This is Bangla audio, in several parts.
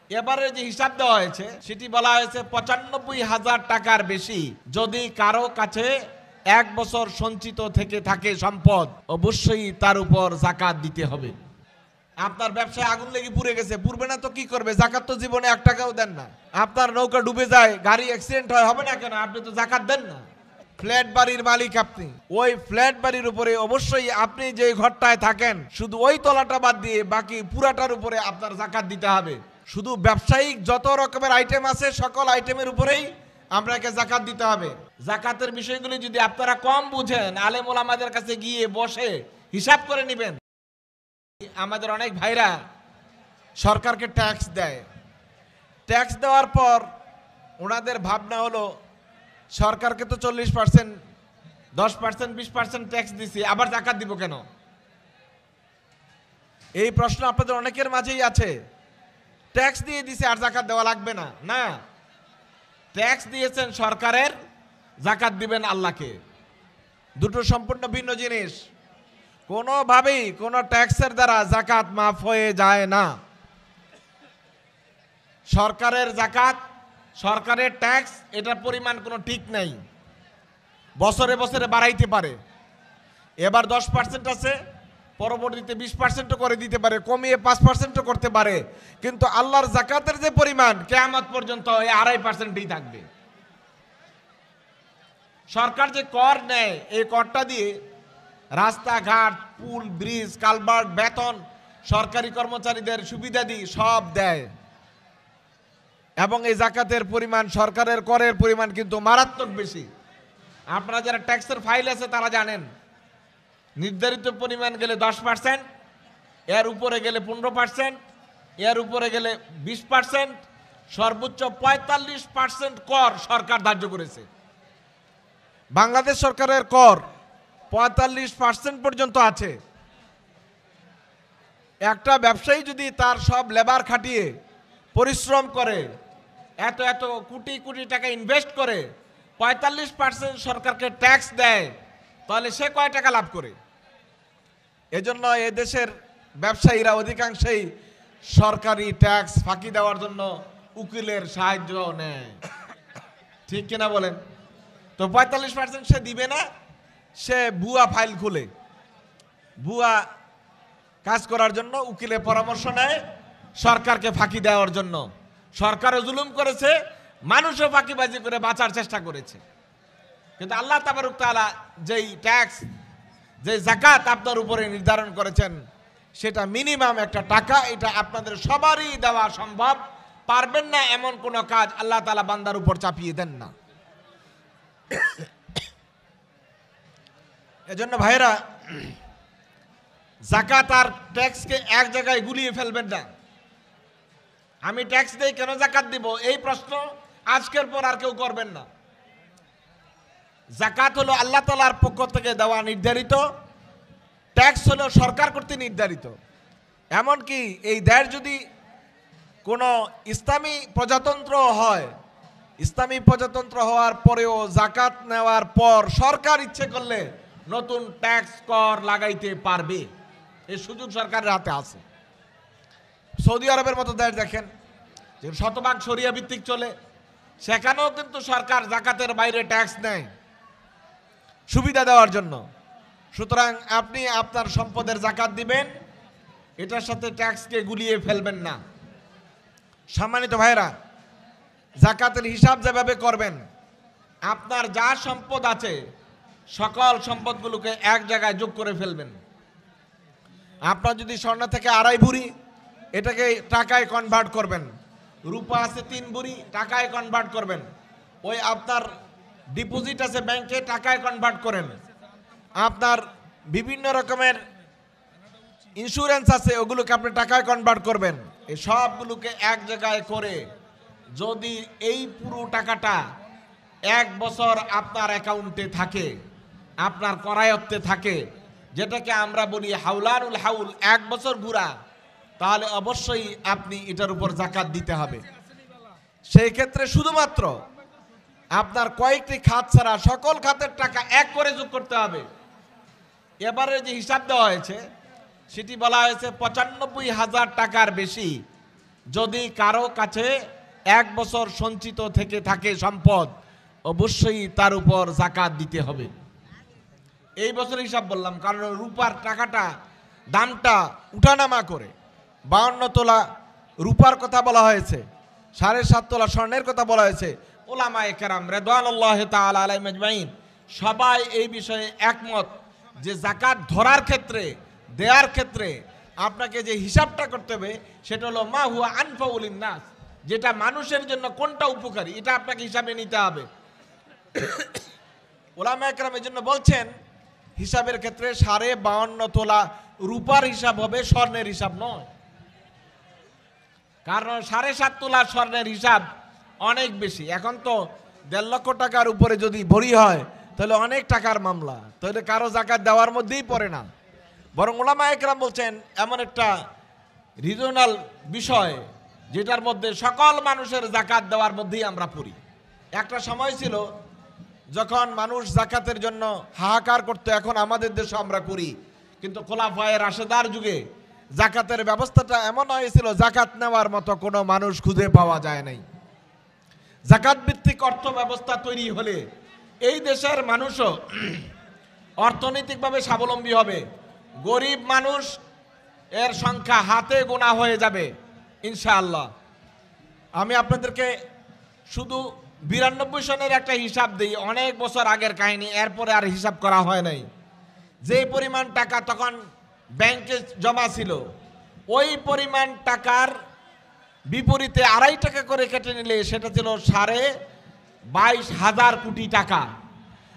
এবারে যে হিসাব দেওয়া হয়েছে সেটি বলা হয়েছে ৯৫,০০০ টাকার বেশি যদি কারো কাছে ১ বছর সঞ্চিত থেকে থাকে সম্পদ, অবশ্যই তার উপর যাকাত দিতে হবে। আপনার ব্যবসায় আগুন লেগে পুড়ে গেছে, পুড়বে না তো কি করবে? যাকাত তো জীবনে ১ টাকাও দেন না। আপনার নৌকা ডুবে যায়, গাড়ি অ্যাক্সিডেন্ট হয়, হবে না কেন? আপনি তো যাকাত দেন না। ফ্ল্যাট বাড়ির মালিক আপনি, ওই ফ্ল্যাট বাড়ির উপরে অবশ্যই আপনি যে ঘরটায় থাকেন শুধু ওই তলাটা বাদ দিয়ে বাকি পুরাটার উপরে আপনার যাকাত দিতে হবে। শুধু ব্যবসায়িক যত রকমের আইটেম আছে সকল আইটেমের উপরেই আপনাকে যাকাত দিতে হবে। যাকাতের বিষয়গুলি যদি আপনারা কম বুঝেন, আলেম ওলামাদের কাছে গিয়ে বসে হিসাব করে নেবেন। আমাদের অনেক ভাইরা সরকারকে ট্যাক্স দেয়, ট্যাক্স দেওয়ার পর ওনাদের ভাবনা হলো সরকারকে তো ৪০%, ১০%, ২০% ট্যাক্স দিছি, আবার যাকাত দিব কেন? এই প্রশ্ন আপনাদের অনেকের মাঝেই আছে। ট্যাক্স দিয়ে দিছে আর যাকাত দেওয়া লাগবে না। না, ট্যাক্স দিয়েছেন সরকারের, যাকাত দিবেন আল্লাহকে। দুটো সম্পূর্ণ ভিন্ন জিনিস। কোনোভাবেই কোনো ট্যাক্সের দ্বারা যাকাত মাফ হয়ে যায় না। সরকারের যাকাত, সরকারের ট্যাক্স, এটার পরিমাণ কোনো ঠিক নাই, বছরে বছরে বাড়াইতে পারে। এবার 10% আছে, পরবর্তীতে 20% করে দিতে পারে, কমিয়ে 5% করতে পারে। কিন্তু আল্লাহর যাকাতের যে পরিমাণ কিয়ামত পর্যন্ত এই 2.5%ই থাকবে। সরকার যে কর নেয়, এই করটা দিয়ে রাস্তাঘাট, পুল, ব্রিজ, কালভার্ট, বেতন, সরকারি কর্মচারীদের সুবিধাদি সব দেয়। এবং এই যাকাতের পরিমাণ, সরকারের করের পরিমাণ কিন্তু মারাত্মক বেশি। আপনারা যারা ট্যাক্সের ফাইল আছে তারা জানেন, নির্ধারিত পরিমাণ গেলে 10%, এর উপরে গেলে 15%, এর উপরে গেলে 20%, সর্বোচ্চ 45% কর সরকার ধার্য করেছে। বাংলাদেশ সরকারের কর 45% পর্যন্ত আছে। একটা ব্যবসায়ী যদি তার সব লেবার খাটিয়ে পরিশ্রম করে, এত এত কোটি কোটি টাকা ইনভেস্ট করে 45% সরকারকে ট্যাক্স দেয়, তাহলে সে কয় টাকা লাভ করে? এজন্য এদেশের ব্যবসায়ীরা অধিকাংশই সরকারি ট্যাক্স ফাঁকি দেওয়ার জন্য উকিলের সাহায্য নেয়। ঠিক কিনা বলেন? তো 45% সে দিবে না, সে ভুয়া ফাইল খুলে ভুয়া কাজ করার জন্য উকিলের পরামর্শ নেয় সরকারকে ফাঁকি দেওয়ার জন্য। সরকারও জুলুম করেছে, মানুষও ফাঁকিবাজি করে বাঁচার চেষ্টা করেছে। কিন্তু আল্লাহ তাবারক তাআলা যেই ট্যাক্স, যে যাকাত আপনার উপরে নির্ধারণ করেছেন, সেটা মিনিমাম একটা টাকা। এটা আপনাদের সবারই দেওয়া সম্ভব। পারবেন না এমন কোনো কাজ আল্লাহ তাআলা বান্দার উপর চাপিয়ে দেন না। এজন্য ভাইরা, যাকাত আর ট্যাক্সকে এক জায়গায় গুলিয়ে ফেলবেন না। আমি ট্যাক্স দেই কেন যাকাত দিব, এই প্রশ্ন আজকের পর আর কেউ করবেন না। যাকাত হলো আল্লাহ তাআলার পক্ষ থেকে দেওয়া নির্ধারিত, ট্যাক্স হলো সরকার কর্তৃক নির্ধারিত। এমনকি এই দেশ যদি কোনো ইসলামী প্রজাতন্ত্র হয়, ইসলামী প্রজাতন্ত্র হওয়ার পরেও যাকাত নেওয়ার পর সরকার ইচ্ছে করলে নতুন ট্যাক্স কর লাগাইতে পারবে। এই সুযোগ সরকারের হাতে আছে। সৌদি আরবের মতো দেশ দেখেন, যে শতভাগ শরিয়া ভিত্তিক চলে, সেখানেও কিন্তু সরকার যাকাতের বাইরে ট্যাক্স নেয় সুবিধা দেওয়ার জন্য। সুতরাং আপনি আপনার সম্পদের যাকাত দিবেন, এটার সাথে ট্যাক্সকে গুলিয়ে ফেলবেন না। সম্মানিত ভাইরা, যাকাতের হিসাব যেভাবে করবেন, আপনার যা সম্পদ আছে সকল সম্পদগুলোকে এক জায়গায় যোগ করে ফেলবেন। আপনার যদি স্বর্ণ থেকে 2.5 ভরি, এটাকে টাকায় কনভার্ট করবেন। রূপা আছে 3 ভরি, টাকায় কনভার্ট করবেন। ওই আপনার ডিপোজিট আছে ব্যাংকে, টাকায় কনভার্ট করেন। আপনার বিভিন্ন রকমের ইন্স্যুরেন্স আছে, ওগুলোকে আপনি টাকায় কনভার্ট করবেন। এই সবগুলোকে এক জায়গায় করে যদি এই পুরো টাকাটা 1 বছর আপনার অ্যাকাউন্টে থাকে, আপনার করায়ত্তে থাকে, যেটাকে আমরা বলি হাউলানুল হাউল, 1 বছর ঘুরা, তাহলে অবশ্যই আপনি এটার উপর যাকাত দিতে হবে। সেই ক্ষেত্রে শুধুমাত্র আপনার কয়েকটি খাত ছাড়া সকল খাতের টাকা এক করে যোগ করতে হবে। এবারে যে হিসাব দেওয়া হয়েছে সেটি বলা হয়েছে ৯৫,০০০ টাকার বেশি যদি কারো কাছে 1 বছর সঞ্চিত থেকে থাকে সম্পদ, অবশ্যই তার উপর যাকাত দিতে হবে। এই বছর হিসাব বললাম, কারণ রূপার টাকাটা দামটা উঠানামা করে। 52 তোলা রূপার কথা বলা হয়েছে, 7.5 তোলা স্বর্ণের কথা বলা হয়েছে। উলামায়ে কেরাম রিদওয়ানুল্লাহি তাআলা আলাইহিম আজমাইন সবাই এই বিষয়ে একমত যে যাকাত ধরার ক্ষেত্রে, দেওয়ার ক্ষেত্রে আপনাকে যে হিসাবটা করতে হবে সেটা হলো মা হুয়া আনফাউল লিন-নাস, যেটা মানুষের জন্য কোনটা উপকারী, এটা আপনাকে হিসাবে নিতে হবে। উলামায়ে কেরাম এই জন্য বলছেন হিসাবের ক্ষেত্রে 52.5 তোলা রূপার হিসাব হবে, স্বর্ণের হিসাব নয়। কারণ 7.5 তোলা স্বর্ণের হিসাব অনেক বেশি। এখন তো 1.5 লক্ষ টাকার উপরে যদি ভরি হয় তাহলে অনেক টাকার মামলা, তাহলে কারো যাকাত দেওয়ার মধ্যেই পড়ে না। বরং উলামায়ে কেরাম বলছেন এমন একটা রিজনাল বিষয় যেটার মধ্যে সকল মানুষের যাকাত দেওয়ার মধ্যেই আমরা পড়ি। একটা সময় ছিল যখন মানুষ যাকাতের জন্য হাহাকার করতো, এখন আমাদের দেশে আমরা করি। কিন্তু খোলাফায়ে রাশেদার যুগে যাকাতের ব্যবস্থাটা এমন হয়েছিল যাকাত নেওয়ার মতো কোনো মানুষ খুঁজে পাওয়া যায় নাই। যাকাত ভিত্তিক অর্থ ব্যবস্থা তৈরি হলে এই দেশের মানুষও অর্থনৈতিকভাবে স্বাবলম্বী হবে, গরিব মানুষ এর সংখ্যা হাতে গোনা হয়ে যাবে ইনশাআল্লাহ। আমি আপনাদেরকে শুধু 92 সনের একটা হিসাব দিই, অনেক বছর আগের কাহিনী, এরপরে আর হিসাব করা হয় নাই। যে পরিমাণ টাকা তখন ব্যাংকে জমা ছিল, ওই পরিমাণ টাকার বিপরীতে 2.5 টাকা করে কেটে নিলে সেটা ছিল 22,500 কোটি টাকা।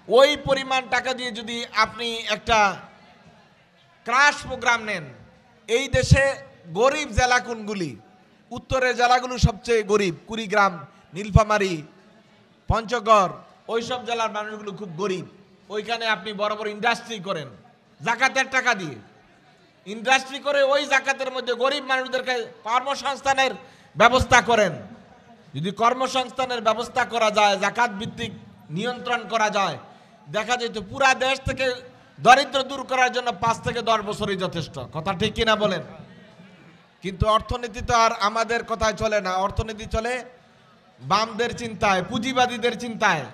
ওই পরিমাণ টাকা দিয়ে যদি আপনি একটা ক্রাশ প্রোগ্রাম নেন, এই দেশে গরিব জেলা কোনগুলি? উত্তরের জেলাগুলো সবচেয়ে গরিব, কুড়িগ্রাম, নীলফামারী, পঞ্চগড়, ওইসব জেলার মানুষগুলো খুব গরিব। ওইখানে আপনি বড় বড় ইন্ডাস্ট্রি করেন যাকাতের টাকা দিয়ে, ইন্ডাস্ট্রি করে ওই যাকাতের মধ্যে গরিব মানুষদেরকে কর্মসংস্থানের ব্যবস্থা করেন। যদি কর্মসংস্থানের ব্যবস্থা করা যায়, যাকাত ভিত্তিক নিয়ন্ত্রণ করা যায়, দেখা যেত পুরা দেশ থেকে দরিদ্র দূর করার জন্য 5 থেকে 10 বছরই যথেষ্ট। কথা ঠিক কিনা বলেন? কিন্তু অর্থনীতি তো আর আমাদের কথায় চলে না, অর্থনীতি চলে বামদের চিন্তায়, পুঁজিবাদীদের চিন্তায়।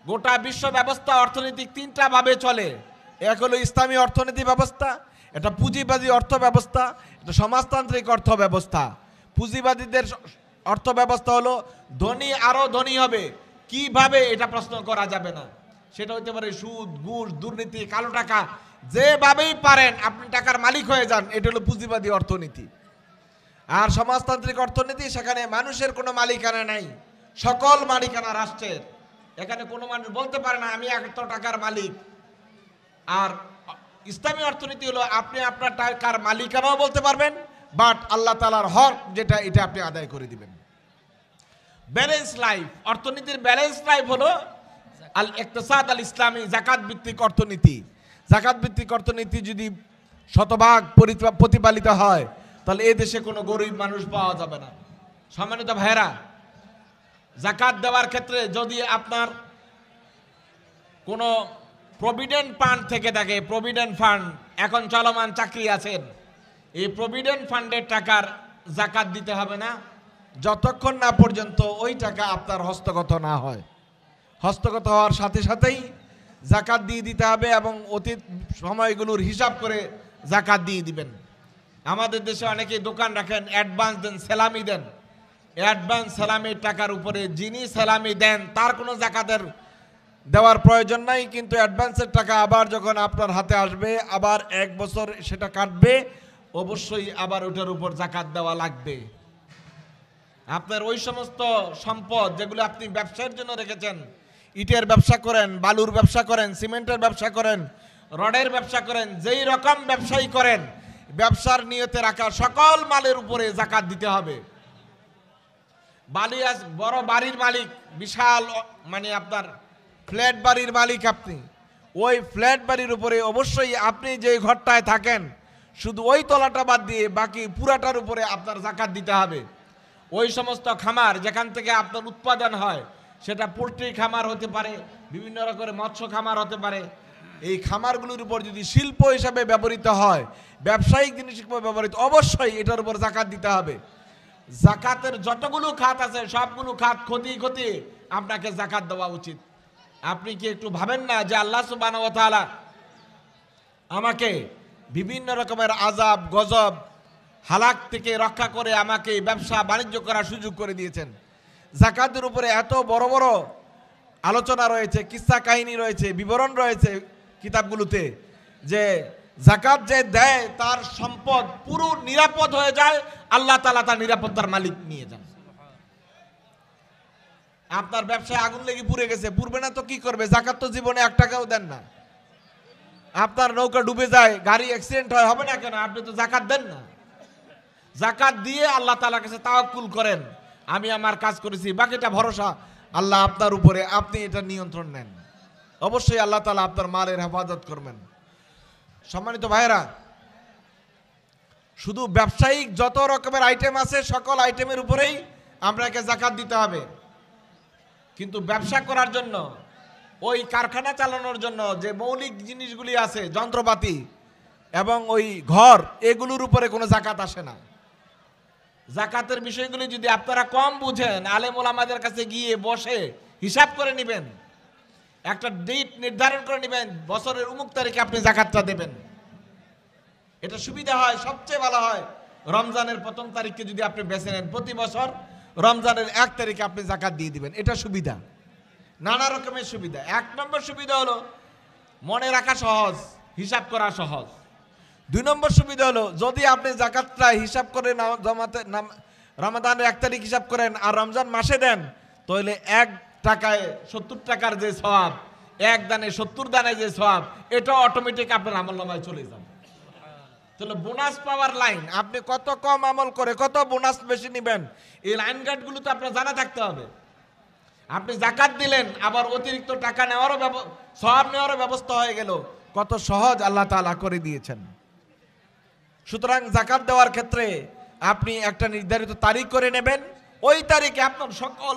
গোটা বিশ্ব ব্যবস্থা অর্থনৈতিক 3টা ভাবে চলে। এক হলো ইসলামী অর্থনীতি ব্যবস্থা, এটা পুঁজিবাদী অর্থ ব্যবস্থা, এটা সমাজতান্ত্রিক অর্থ ব্যবস্থা। পুঁজিবাদীদের অর্থ ব্যবস্থা হলো ধনী আরো ধনী হবে, কিভাবে এটা প্রশ্ন করা যাবে না। সেটা হতে পারে সুদ, ঘুষ, দুর্নীতি, কালো টাকা, যেভাবেই পারেন আপনি টাকার মালিক হয়ে যান, এটা হলো পুঁজিবাদী অর্থনীতি। আর সমাজতান্ত্রিক অর্থনীতি, সেখানে মানুষের কোনো মালিকানা নাই, সকল মালিকানা রাষ্ট্রের। এখানে কোনো মানুষ বলতে পারে না আমি এত টাকার মালিক। আর ইসলামী অর্থনীতি হলো আপনি আপনার টাকার মালিকানাও বলতে পারবেন, বাট আল্লাহ তাআলার হক যেটা, এটা আপনি আদায় করে দিবেন। ব্যালেন্স লাইফ, অর্থনীতির ব্যালেন্স লাইফ হলো আল ইকতিসাদ আল ইসলামী, যাকাত ভিত্তিক অর্থনীতি। যাকাত ভিত্তিক অর্থনীতি যদি শতভাগ প্রতিপালিত হয় তাহলে এই দেশে কোনো গরিব মানুষ পাওয়া যাবে না। সম্মানিত ভাইরা, যাকাত দেওয়ার ক্ষেত্রে যদি আপনার কোনো প্রভিডেন্ট ফান্ড থেকে থাকে, প্রভিডেন্ট ফান্ড, এখন চলমান চাকরি আছেন, এই প্রভিডেন্ট ফান্ডের টাকার যাকাত দিতে হবে না যতক্ষণ না পর্যন্ত ওই টাকা আপনার হস্তগত না হয়। হস্তগত হওয়ার সাথে সাথেই যাকাত দিয়ে দিতে হবে এবং অতীত সময়গুলোর হিসাব করে যাকাত দিয়ে দিবেন। আমাদের দেশে অনেকেই দোকান রাখেন, অ্যাডভান্স দেন, সেলামি দেন। অ্যাডভান্স সেলামির টাকার উপরে যিনি সেলামি দেন তার কোনো যাকাতের দেওয়ার প্রয়োজন নাই, কিন্তু অ্যাডভান্সের টাকা আবার যখন আপনার হাতে আসবে, আবার 1 বছর সেটা কাটবে, অবশ্যই আবার ওটার উপর যাকাত দেওয়া লাগবে। আপনার ওই সমস্ত সম্পদ যেগুলো আপনি ব্যবসার জন্য রেখেছেন, ইটের ব্যবসা করেন, বালুর ব্যবসা করেন, সিমেন্টের ব্যবসা করেন, রডের ব্যবসা করেন, যেই রকম ব্যবসায়ী করেন, ব্যবসার নিয়তে রাখা সকল মালের উপরে যাকাত দিতে হবে। বড় বাড়ির মালিক, বিশাল মানে আপনার ফ্ল্যাট বাড়ির মালিক, আপনি ওই ফ্ল্যাট বাড়ির উপরে অবশ্যই আপনি যে ঘরটায় থাকেন শুধু ওই তলাটা বাদ দিয়ে বাকি পুরাটার উপরে আপনার যাকাত দিতে হবে। ওই সমস্ত খামার যেখান থেকে আপনার উৎপাদন হয়, সেটা পোল্ট্রি খামার হতে পারে, বিভিন্ন রকমের মৎস্য খামার হতে পারে, এই খামারগুলোর উপর যদি শিল্প হিসাবে ব্যবহৃত হয়, ব্যবসায়িক জিনিস হিসেবে ব্যবহৃত, অবশ্যই এটার উপর যাকাত দিতে হবে। জাকাতের যতগুলো খাত আছে সবগুলো খাত খতিয়ে আপনাকে জাকাত দেওয়া উচিত। আপনি কি একটু ভাবেন না যে আল্লাহ সুবহানাহু ওয়া তাআলা আমাকে বিভিন্ন রকমের আযাব গজব হালাক থেকে রক্ষা করে আমাকে ব্যবসা বাণিজ্য করার সুযোগ করে দিয়েছেন। জাকাতের উপরে এত বড় বড় আলোচনা রয়েছে, কিসসা কাহিনী রয়েছে, বিবরণ রয়েছে কিতাবগুলোতে যে জাকাত যে দেয় তার সম্পদ পুরো নিরাপদ হয়ে যায়, আল্লাহ তাআলা তার নিরাপত্তার মালিক নিয়ে যান। আপনার ব্যবসায় আগুন লেগে পুড়ে গেছে, পুড়বে না তো কি করবে? জাকাত তো জীবনে 1 টাকাও দেন না। আপনার নৌকা ডুবে যায়, গাড়ি অ্যাক্সিডেন্ট হয়, হবে না কেন? আপনি তো জাকাত দেন না। জাকাত দিয়ে আল্লাহ তাআলার কাছে তাওয়াক্কুল করেন, আমি আমার কাজ করেছি, বাকিটা ভরসা আল্লাহ আপনার উপরে, আপনি এটা নিয়ন্ত্রণ নেন। অবশ্যই আল্লাহ তাআলা আপনার মালের হেফাজত করবেন। সম্মানিত ভাইরা, শুধু ব্যবসায়িক যত রকমের আইটেম আছে সকল আইটেমের উপরেই আপনাকে জাকাত দিতে হবে। কিন্তু ব্যবসা করার জন্য, ওই কারখানা চালানোর জন্য যে মৌলিক জিনিসগুলি আছে, যন্ত্রপাতি এবং ওই ঘর, এগুলোর উপরে কোনো জাকাত আসে না। জাকাতের বিষয়গুলি যদি আপনারা কম বুঝেন, আলেম ওলামাদের কাছে গিয়ে বসে হিসাব করে নেবেন, একটা ডেট নির্ধারণ করে নেবেন, বছরের অমুক তারিখে আপনি জাকাতটা দেবেন। এটা সুবিধা হয়, সবচেয়ে ভালো হয় রমজানের 1ম তারিখকে যদি আপনি বেছে নেন, প্রতি বছর রমজানের 1 তারিখে আপনি জাকাত দিয়ে দিবেন। এটা সুবিধা, নানা রকমের সুবিধা। 1 নম্বর সুবিধা হলো মনে রাখা সহজ, হিসাব করা সহজ। 2 নম্বর সুবিধা হলো যদি আপনি জাকাতটা হিসাব করে রমাদানের 1 তারিখ হিসাব করেন আর রমজান মাসে দেন, তাহলে 1 টাকায় 70 টাকার যে সওয়াব, 1 দানে 70 দানে যে সওয়াব, এটা অটোমেটিক আপনার আমলনামায় চলে যাবে। তাহলে বোনাস পাওয়ার লাইন, আপনি কত কম আমল করে কত বোনাস বেশি নেবেন, এই লাইন গার্ডগুলো তো আপনার জানা থাকতে হবে। আপনি জাকাত দিলেন, আবার অতিরিক্ত টাকা নেওয়ারও সওয়াব নেওয়ারও ব্যবস্থা হয়ে গেল, কত সহজ আল্লাহ তাআলা করে দিয়েছেন। সুতরাং জাকাত দেওয়ার ক্ষেত্রে আপনি একটা নির্ধারিত তারিখ করে নেবেন, ওই তারিখে আপনার সকল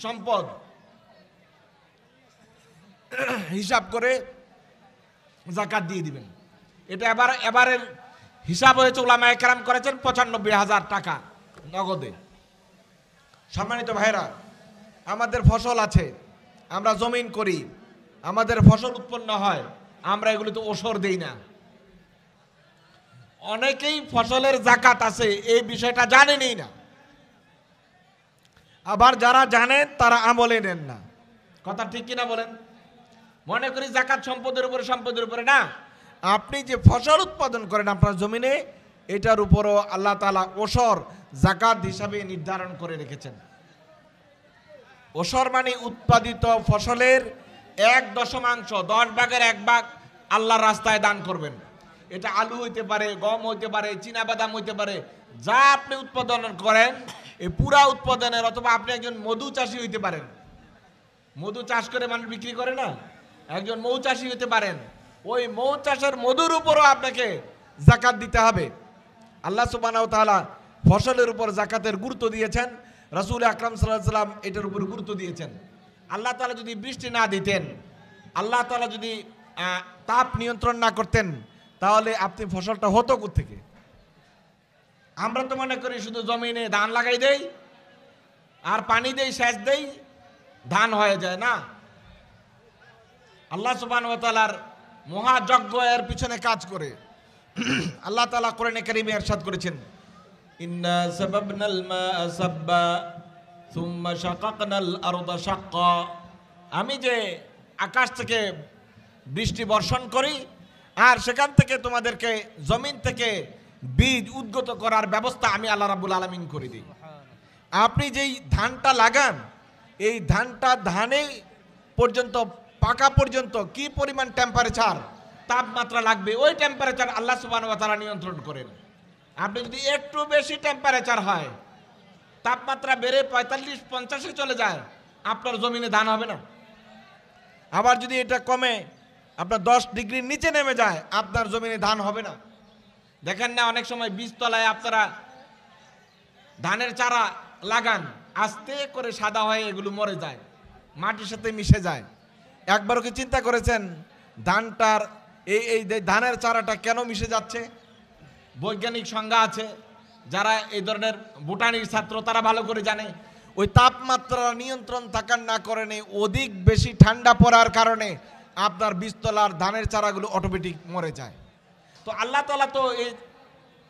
সম্পদ হিসাব করে জাকাত দিয়ে দিবেন। এটা এবারের হিসাব হয়েছে, উলামায়ে কেরাম করেছেন ৯৫,০০০ টাকা নগদে। সম্মানিত ভাইরা, আমাদের ফসল আছে, আমরা জমিন করি, আমাদের ফসল উৎপন্ন হয়, আমরা এগুলিতে ওসর দেই না। অনেকেই ফসলের জাকাত আছে এই বিষয়টা জানেনই না, আবার যারা জানেন তারা আমলে নেন না। কথা ঠিক কিনা বলেন? মনে করি জাকাত সম্পদের উপরে না, আপনি যে ফসল উৎপাদন করেন আপনার জমিনে, এটার উপরও আল্লাহ তাআলা ওসর জাকাত হিসাবে নির্ধারণ করে রেখেছেন। ওসর মানে উৎপাদিত ফসলের 1/10, 10 ভাগের 1 ভাগ আল্লাহর রাস্তায় দান করবেন। এটা আলু হইতে পারে, গম হইতে পারে, চীনাবাদাম হইতে পারে, যা আপনি উৎপাদন করেন এই পুরা উৎপাদনের, অথবা আপনি একজন মধু চাষী হইতে পারেন, মধু চাষ করে মানুষ বিক্রি করে না, একজন মৌ চাষী হইতে পারেন, ওই মৌ চাষের মধুর উপরও আপনাকে জাকাত দিতে হবে। আল্লাহ সুবহানাহু ওয়া তাআলা ফসলের উপর জাকাতের গুরুত্ব দিয়েছেন, রাসূল আকরাম সাল্লাল্লাহু আলাইহি ওয়াসাল্লাম এটার উপর গুরুত্ব দিয়েছেন। আল্লাহ তাআলা যদি বৃষ্টি না দিতেন, আল্লাহ তাআলা যদি তাপ নিয়ন্ত্রণ না করতেন, তাহলে আপনি ফসলটা হতো কোত্থেকে? আমরা তো মনে করি শুধু জমিনে ধান লাগাই দেই আর পানি দেই, সেচ দেই, ধান হয়ে যায় না। আল্লাহ সুবহানাহু ওয়া তাআলার মহাযজ্ঞ এর পিছনে কাজ করে। আল্লাহ তাআলা কোরআনে কারীমে ইরশাদ করেছেন, ইন্না সাবাবনাল মা'a সাব্বা সুম্মা শাকাকনাল আরদা শাক্কা। আমি যে আকাশ থেকে বৃষ্টি বর্ষণ করি আর সেখান থেকে তোমাদেরকে জমিন থেকে বীজ উদ্গত করার ব্যবস্থা আমি আল্লাহ রাব্বুল আলামিন করে দিই। আপনি যেই ধানটা লাগান, এই ধানটা ধানে পর্যন্ত পাকা পর্যন্ত কি পরিমাণ টেম্পারেচার, তাপমাত্রা লাগবে, ওই টেম্পারেচার আল্লাহ সুবহানাহু ওয়া তাআলা নিয়ন্ত্রণ করেন। আপনি যদি একটু বেশি টেম্পারেচার হয়, তাপমাত্রা বেড়ে ৪৫-৫০-এ চলে যায়, আপনার জমিনে ধান হবে না। আবার যদি এটা কমে আপনার 10 ডিগ্রির নিচে নেমে যায়, আপনার জমিনে ধান হবে না। দেখেন না, অনেক সময় বীজতলায় আপনারা ধানের চারা লাগান, আস্তে করে সাদা হয়ে এগুলো মরে যায়, মাটির সাথে মিশে যায়। একবারও কি চিন্তা করেছেন ধানটার এই ধানের চারাটা কেন মিশে যাচ্ছে? বৈজ্ঞানিক সংজ্ঞা আছে, যারা এই ধরনের ভুটানির ছাত্র তারা ভালো করে জানে, ওই তাপমাত্রা নিয়ন্ত্রণ থাকার না কারণে অধিক বেশি ঠান্ডা পড়ার কারণে আপনার বীজতলার ধানের চারাগুলো অটোমেটিক মরে যায়। তো আল্লাহ তাআলা তো এই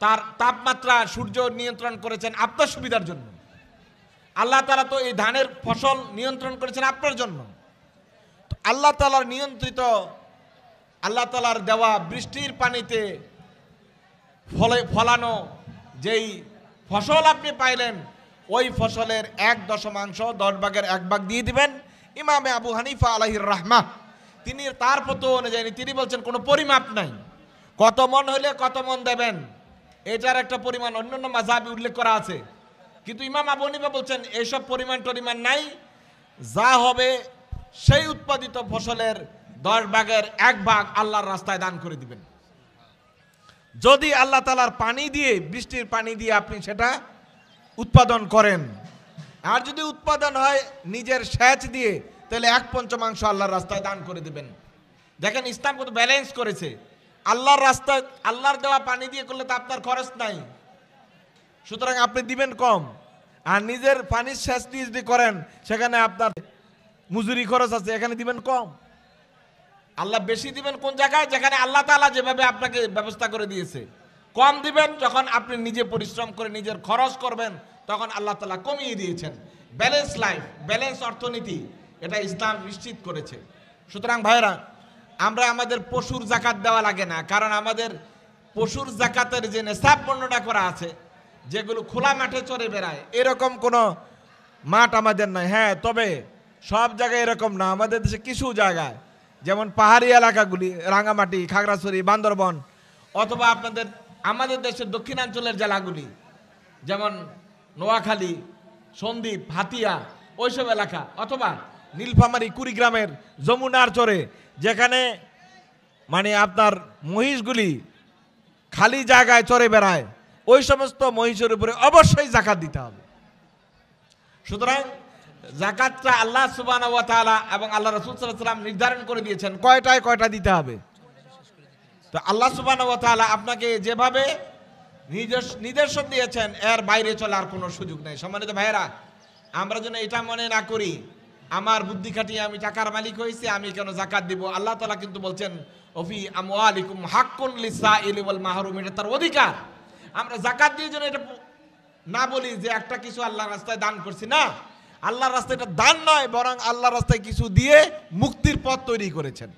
তার তাপমাত্রা সূর্য নিয়ন্ত্রণ করেছেন আপনার সুবিধার জন্য। আল্লাহ তাআলা তো এই ধানের ফসল নিয়ন্ত্রণ করেছেন আপনার জন্য। তো আল্লাহ তাআলার নিয়ন্ত্রিত, আল্লাহ তাআলার দেওয়া বৃষ্টির পানিতে ফলানো যেই ফসল আপনি পাইলেন, ওই ফসলের 1/10 ভাগের 1 ভাগ দিয়ে দিবেন। ইমামে আবু হানিফা আলাইহির রাহমাহ তিনি তার ফতোয়া অনুযায়ী তিনি বলছেন কোনো পরিমাপ নাই, কত মন হলে কত মন দেবেন এটার একটা পরিমাণ অন্যান্য মাযহাবে উল্লেখ করা আছে, কিন্তু ইমাম আবু হানিফা বলছেন এইসব পরিমাণ নাই, যা হবে সেই উৎপাদিত ফসলের 10 ভাগের 1 ভাগ আল্লাহর রাস্তায় দান করে দিবেন। যদি আল্লাহ তাআলার পানি দিয়ে, বৃষ্টির পানি দিয়ে আপনি সেটা উৎপাদন করেন, আর যদি উৎপাদন হয় নিজের সেচ দিয়ে, তাহলে 1/5 আল্লাহর রাস্তায় দান করে দিবেন। দেখেন ইসলাম কত ব্যালেন্স করেছে। আল্লাহর রাস্তায় আল্লাহর দেওয়া পানি দিয়ে করলে তো আপনার খরচ নাই, সুতরাং আপনি দিবেন কম। আর নিজের পানির সেচ দিয়ে যদি করেন সেখানে আপনার মজুরি খরচ আছে, এখানে দিবেন কম। আল্লাহ বেশি দিবেন কোন জায়গায়? যেখানে আল্লাহ তাআলা যেভাবে আপনাকে ব্যবস্থা করে দিয়েছে। কম দিবেন যখন আপনি নিজে পরিশ্রম করে নিজের খরচ করবেন, তখন আল্লাহ তাআলা কমিয়ে দিয়েছেন। ব্যালেন্স লাইফ, ব্যালেন্স অর্থনীতি, এটা ইসলাম নিশ্চিত করেছে। সুতরাং ভাইরা, আমরা আমাদের পশুর জাকাত দেওয়া লাগে না, কারণ আমাদের পশুর জাকাতের যে নেশাব বর্ণনা করা আছে, যেগুলো খোলা মাঠে চড়ে বেড়ায়, এরকম কোনো মাঠ আমাদের নাই। হ্যাঁ, তবে সব জায়গায় এরকম না, আমাদের দেশে কিছু জায়গায়, যেমন পাহাড়ি এলাকাগুলি, রাঙ্গামাটি, খাগড়াছড়ি, বান্দরবন, অথবা আমাদের দেশের দক্ষিণাঞ্চলের জেলাগুলি যেমন নোয়াখালী, সন্দ্বীপ, হাতিয়া, ওইসব এলাকা, অথবা নীলফামারী, কুড়িগ্রামের যমুনার চরে, যেখানে মানে আপনার মহিষগুলি খালি জায়গায় চরে বেড়ায়, ওই সমস্ত মহিষের উপরে অবশ্যই জাকাত দিতে হবে। সুতরাং জাকাতটা আল্লাহ সুবহানাহু ওয়া তাআলা এবং আল্লাহ রাসূল সাল্লাল্লাহু আলাইহি ওয়াসাল্লাম নির্ধারণ করে দিয়েছেন কয়টা দিতে হবে। তো আল্লাহ সুবহানাহু ওয়া তাআলা আপনাকে যেভাবে নির্দেশন দিয়েছেন, এর বাইরে চলার কোনো সুযোগ নেই। সম্মানিত ভাইয়েরা, আমরা যেন এটা মনে না করি আমার বুদ্ধি খাটিয়ে আমি টাকার মালিক হয়েছি, আমি কেন জাকাত দিব। আল্লাহ তাআলা কিন্তু বলছেন ওফি আমওয়ালিকুম হাক্কুন লিসাইলি ওয়াল মাহরুম, এটা তার অধিকার। আমরা জাকাত দিয়ে যেন এটা না বলি যে একটা কিছু আল্লাহর রাস্তায় দান করছি, না, আল্লাহর রাস্তায় এটা দান নয়, বরং আল্লাহর রাস্তায় কিছু দিয়ে মুক্তির পথ তৈরি করেছেন।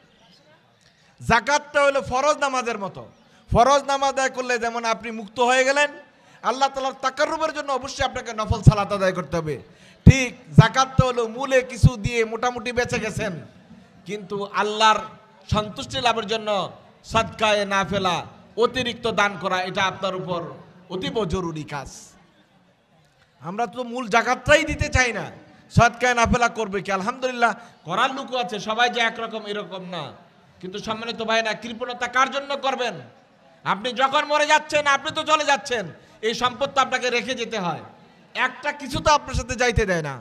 জাকাতটা হলো ফরজ নামাজের মতো। ফরজ নামাজ আদায় করলে যেমন আপনি মুক্ত হয়ে গেলেন, আল্লাহ তাআলার তাকাররুবের জন্য অবশ্যই আপনাকে নফল সালাত আদায় করতে হবে। ঠিক জাকাতটা হলো মূলে কিছু দিয়ে মোটামুটি বেঁচে গেছেন, কিন্তু আল্লাহর সন্তুষ্টি লাভের জন্য সাদকায়ে নাফিলা, অতিরিক্ত দান করা, এটা আপনার উপর অতীব জরুরি কাজ। আমরা তো মূল জাকাতটাই দিতে চাই না, সাদকায়ে নাফিলা করবে কি? আলহামদুলিল্লাহ করার লোকও আছে, সবাই যে একরকম এরকম না। কিন্তু সম্মানিত ভাই, না, কৃপণতা কার জন্য করবেন? আপনি যখন মরে যাচ্ছেন, আপনি তো চলে যাচ্ছেন, এই সম্পদ তো আপনাকে রেখে যেতে হয়, একটা কিছু তো আপনার সাথে যাইতে দেয় না।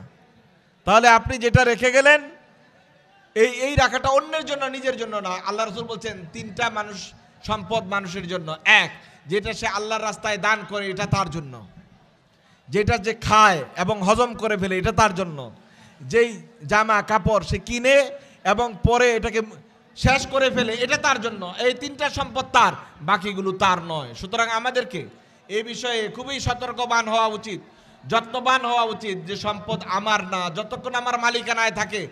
তাহলে আপনি যেটা রেখে গেলেন, এই রাখাটা অন্যের জন্য, নিজের জন্য না। আল্লাহ রাসূল বলছেন 3টা সম্পদ মানুষের জন্য। এক, যেটা সে আল্লাহর রাস্তায় দান করে, এটা তার জন্য। যেটা যে খায় এবং হজম করে ফেলে, এটা তার জন্য। যেই জামা কাপড় সে কিনে এবং পরে এটাকে শেষ করে ফেলে, এটা তার জন্য। এই 3টা সম্পদ তার, বাকিগুলো তার নয়। সুতরাং আমাদেরকে এই বিষয়ে খুবই সতর্কবান হওয়া উচিত, যত্নবান হওয়া উচিত যে সম্পদ আমার না, যতক্ষণ আমার মালিকানায় থাকে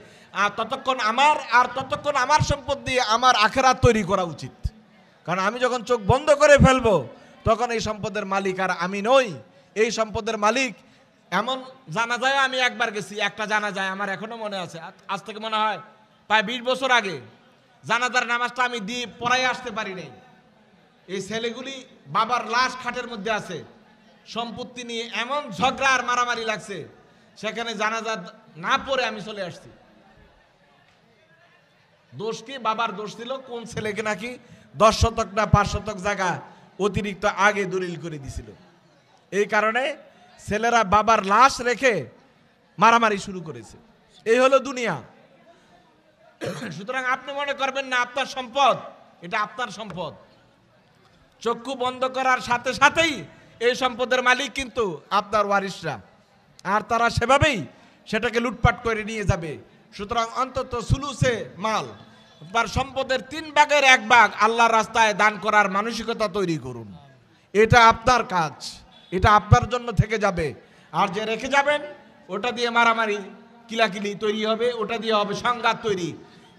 ততক্ষণ আমার সম্পদ দিয়ে আমার আখিরাত তৈরি করা উচিত। কারণ আমি যখন চোখ বন্ধ করে ফেলবো, তখন এই সম্পদের মালিক আর আমি নই। এই সম্পদের মালিক এমন জানাজায় আমি একবার গেছি, একটা জানাজায় আমার এখনো মনে আছে, আজ থেকে মনে হয় প্রায় 20 বছর আগে, জানাজার নামাজটা আমি দিয়ে পড়াই আসতে পারি নাই। এই ছেলেগুলি বাবার লাশ খাটের মধ্যে আছে, সম্পত্তি নিয়ে এমন ঝগড়া আর মারামারি লাগছে, সেখানে জানাজা না পড়ে আমি চলে আসছি। দোষ কি? বাবার দোষ ছিল, কোন ছেলেকে নাকি 10 শতক না 5 শতক জায়গা অতিরিক্ত আগে দলিল করে দিছিল। এই কারণে ছেলেরা বাবার লাশ রেখে মারামারি শুরু করেছে। এই হলো দুনিয়া। সুতরাং আপনি মনে করবেন না আপনার সম্পদ, এটা আপনার সম্পদ। চক্ষু বন্ধ করার সাথে সাথেই এই সম্পদের মালিক কিন্তু আপনার ওয়ারিশরা, আর তারা সেভাবেই সেটাকে লুটপাট করে নিয়ে যাবে। সুতরাং অন্তত সুলুসে মাল তার সম্পদের 3 ভাগের 1 ভাগ আল্লাহর রাস্তায় দান করার মানসিকতা তৈরি করুন। এটা আপনার কাজ, এটা আপনার জন্য থেকে যাবে। আর যে রেখে যাবেন ওটা দিয়ে মারামারি কিলাকিলি তৈরি হবে, ওটা দিয়ে হবে সংঘাত তৈরি।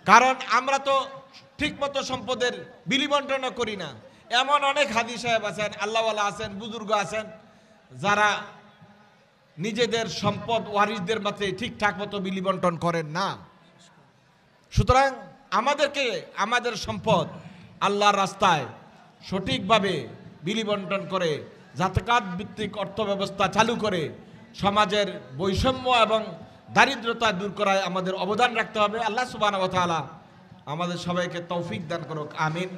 কারণ আমরা তো ঠিকমতো সম্পদের বিলি বন্টনও করি না। এমন অনেক হাজি সাহেব আছেন, আল্লাহওয়ালা আছেন, বুজুর্গ আছেন, যারা নিজেদের সম্পদ ওয়ারিসদের মাঝে ঠিকঠাক মতো বিলি বন্টন করেন না। সুতরাং আমাদেরকে আমাদের সম্পদ আল্লাহর রাস্তায় সঠিকভাবে বিলি বন্টন করে জাকাত ভিত্তিক অর্থ ব্যবস্থা চালু করে সমাজের বৈষম্য এবং দারিদ্রতা দূর করায় আমাদের অবদান রাখতে হবে। আল্লাহ সুবহানাহু ওয়া তাআলা আমাদের সবাইকে তৌফিক দান করুক, আমিন।